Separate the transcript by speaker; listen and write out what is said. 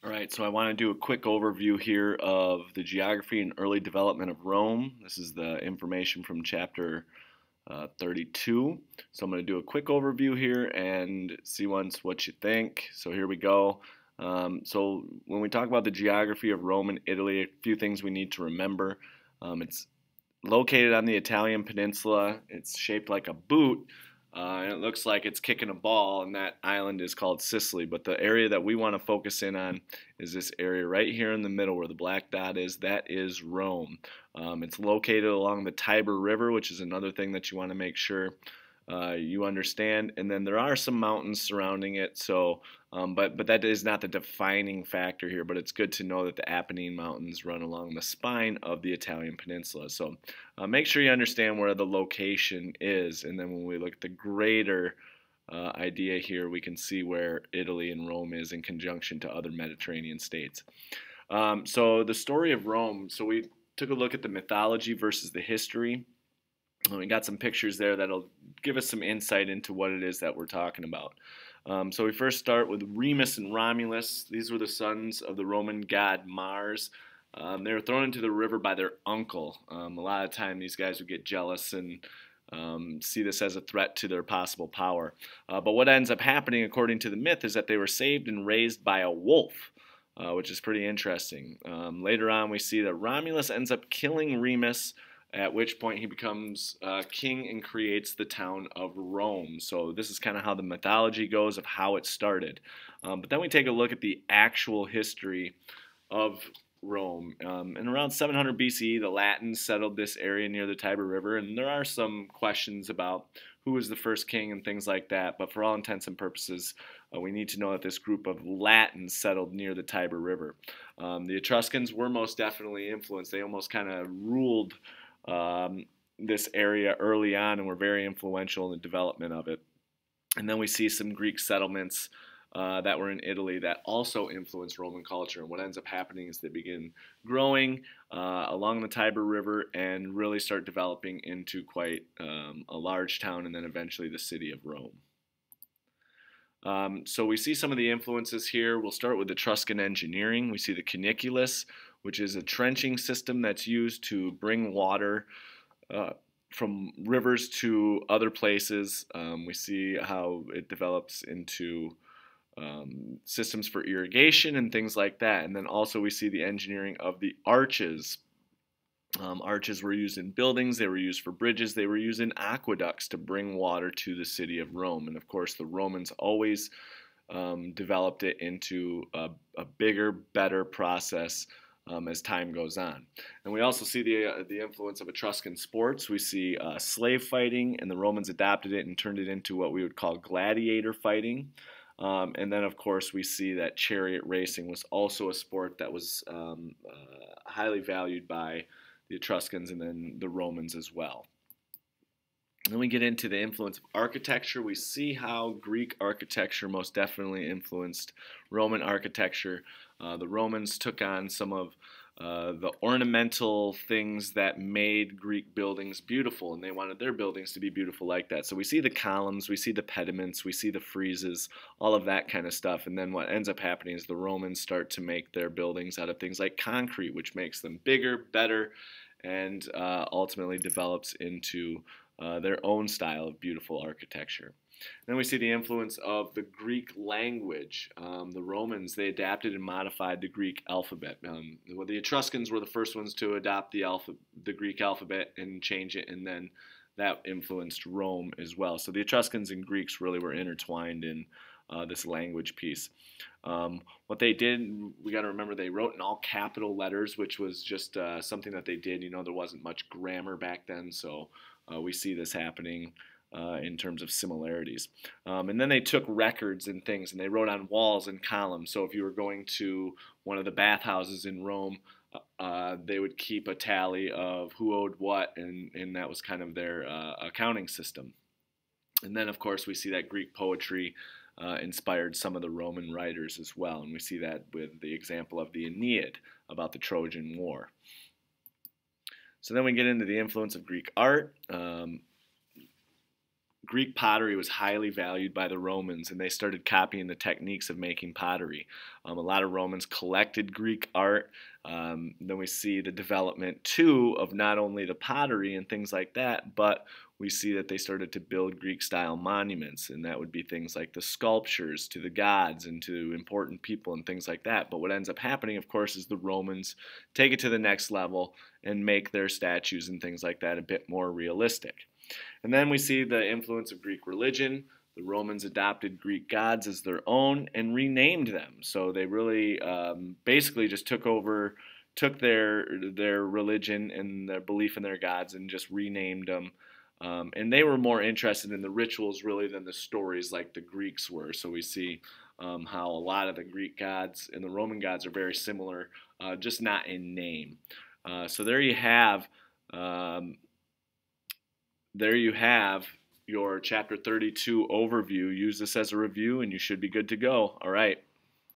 Speaker 1: All right, so I want to do a quick overview here of the geography and early development of Rome. This is the information from chapter 32. So I'm going to do a quick overview here and see once what you think. So here we go. So when we talk about the geography of Rome and Italy, a few things we need to remember. It's located on the Italian peninsula. It's shaped like a boot, and it looks like it's kicking a ball, and that island is called Sicily. But the area that we want to focus in on is this area right here in the middle where the black dot is. That is Rome. It's located along the Tiber River, which is another thing that you want to make sure you understand. And then there are some mountains surrounding it, so but that is not the defining factor here. But it's good to know that the Apennine Mountains run along the spine of the Italian peninsula. So make sure you understand where the location is, and then when we look at the greater idea here, we can see where Italy and Rome is in conjunction to other Mediterranean states. So the story of Rome. So we took a look at the mythology versus the history. We got some pictures there that'll give us some insight into what it is that we're talking about. So we first start with Remus and Romulus. These were the sons of the Roman god Mars. They were thrown into the river by their uncle. A lot of time these guys would get jealous and see this as a threat to their possible power. But what ends up happening, according to the myth, is that they were saved and raised by a wolf, which is pretty interesting. Later on, we see that Romulus ends up killing Remus, at which point he becomes king and creates the town of Rome. So this is kind of how the mythology goes of how it started. But then we take a look at the actual history of Rome. In around 700 BCE, the Latins settled this area near the Tiber River, and there are some questions about who was the first king and things like that, but for all intents and purposes, we need to know that this group of Latins settled near the Tiber River. The Etruscans were most definitely influenced. They almost kind of ruled this area early on and were very influential in the development of it. And then we see some Greek settlements that were in Italy that also influenced Roman culture. And what ends up happening is they begin growing along the Tiber River and really start developing into quite a large town, and then eventually the city of Rome. So we see some of the influences here. We'll start with Etruscan engineering. We see the caniculus, which is a trenching system that's used to bring water from rivers to other places. We see how it develops into systems for irrigation and things like that. And then also we see the engineering of the arches. Arches were used in buildings, they were used for bridges, they were used in aqueducts to bring water to the city of Rome. And of course, the Romans always developed it into a bigger, better process as time goes on. And we also see the influence of Etruscan sports. We see slave fighting, and the Romans adopted it and turned it into what we would call gladiator fighting. And then, of course, we see that chariot racing was also a sport that was highly valued by the Etruscans and then the Romans as well. Then we get into the influence of architecture. We see how Greek architecture most definitely influenced Roman architecture. The Romans took on some of the ornamental things that made Greek buildings beautiful, and they wanted their buildings to be beautiful like that. So we see the columns, we see the pediments, we see the friezes, all of that kind of stuff. And then what ends up happening is the Romans start to make their buildings out of things like concrete, which makes them bigger, better, and ultimately develops into their own style of beautiful architecture. Then we see the influence of the Greek language. The Romans, they adapted and modified the Greek alphabet. The Etruscans were the first ones to adopt the Greek alphabet and change it, and then that influenced Rome as well. So the Etruscans and Greeks really were intertwined in this language piece. What they did, we got to remember, they wrote in all capital letters, which was just something that they did. You know, there wasn't much grammar back then, so we see this happening in terms of similarities. And then they took records and things, and they wrote on walls and columns. So if you were going to one of the bathhouses in Rome, they would keep a tally of who owed what, and that was kind of their accounting system. And then, of course, we see that Greek poetry inspired some of the Roman writers as well, and we see that with the example of the Aeneid about the Trojan War. So then we get into the influence of Greek art. Greek pottery was highly valued by the Romans, and they started copying the techniques of making pottery. A lot of Romans collected Greek art. Then we see the development, too, of not only the pottery and things like that, but we see that they started to build Greek-style monuments, and that would be things like the sculptures to the gods and to important people and things like that. But what ends up happening, of course, is the Romans take it to the next level and make their statues and things like that a bit more realistic. And then we see the influence of Greek religion. The Romans adopted Greek gods as their own and renamed them. So they really basically just took their religion and their belief in their gods and just renamed them. And they were more interested in the rituals really than the stories like the Greeks were. So we see how a lot of the Greek gods and the Roman gods are very similar, just not in name. So there you have um, your chapter 32 overview. Use this as a review and you should be good to go. All right.